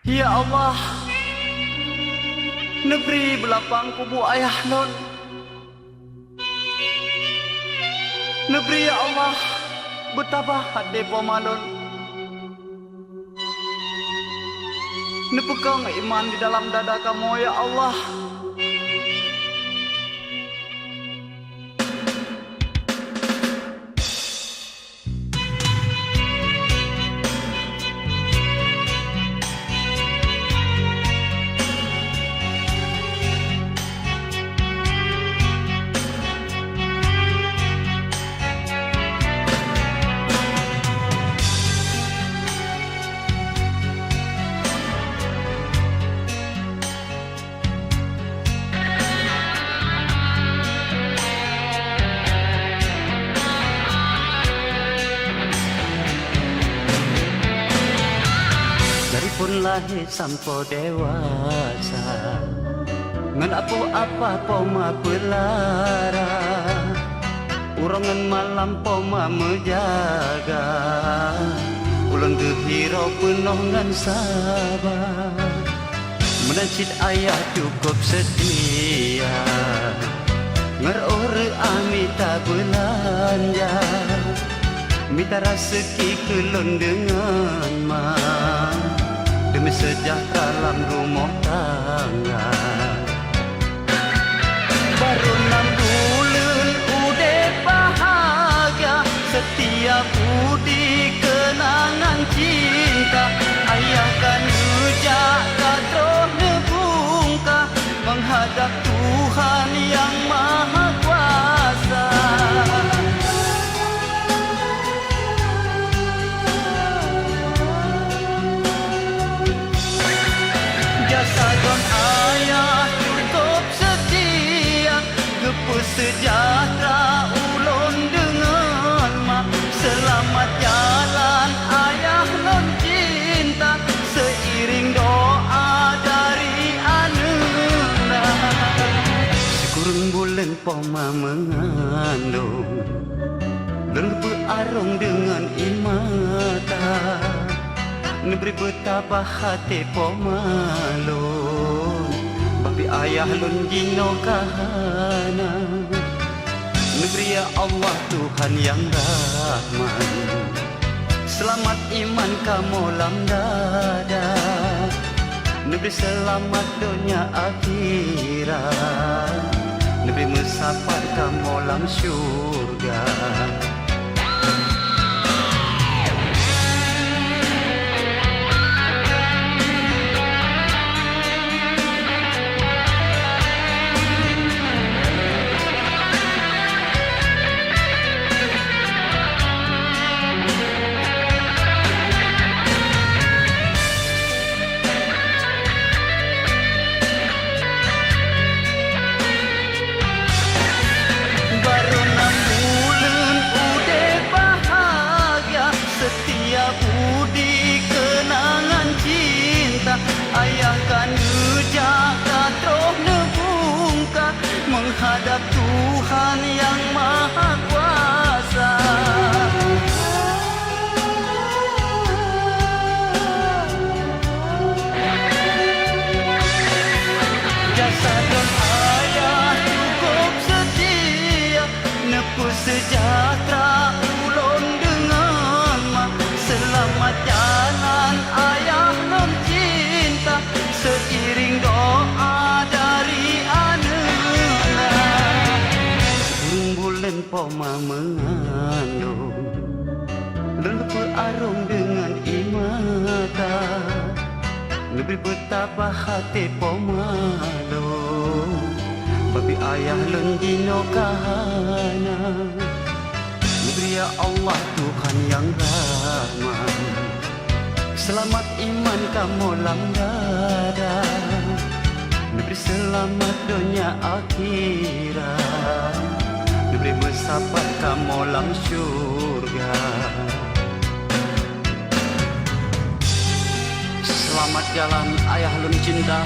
Ya Allah, negeri belapang kubu ayah lon. Negeri ya Allah, betapa hati pomalon. Nepegang iman di dalam dada kamu ya Allah. Pun lahir sampai dewasa, ngan apa poma pelara, urangan malam poma menjaga, ulang gehirau penuh ngan sabar, menancit ayah cukup setia, ngerore amita belanja, minta rezeki kelon dengan mah. Demi sejahtera dalam rumah tangga. Baru 6 bulan udah bahagia, setiap budi kenangan cinta. Ayah kan jaga terus nebungka, menghadap Tuhan yang Maha Kuasa. Sagon ayah cukup setia, gepus sejahtera ulun dengan mak. Selamat jalan ayah non cinta, seiring doa dari anak. Sekurang bulan poma mengandung, dan berarung dengan imata. Negeri betapa hati pomalon, babi ayah lon jino kahana. Negeri ya Allah Tuhan yang Rahman, selamat iman kamu lam dada. Negeri selamat dunia akhirat, negeri mesapar kamu lam syurga. Budi kenangan cinta, ayah kan jaga terus nebungka, menghadap Tuhan yang Maha Kuasa. Jasa dan ayah cukup setia, nepus sejahtera ulun dengan mak. Selamat jalan ayah non cinta, seiring doa dari anak. Sebelum bulan poma mengandung, dan berarung dengan imata. Lebih betapa hati pomalon, babi ayah lon jino kahana. Negeri ya Allah Tuhan Tuhan yang ramah. Selamat iman kamu langgada, diberi selamat dunia akhirat, diberi bersapa kamu lang syurga. Selamat jalan ayah lun cinta,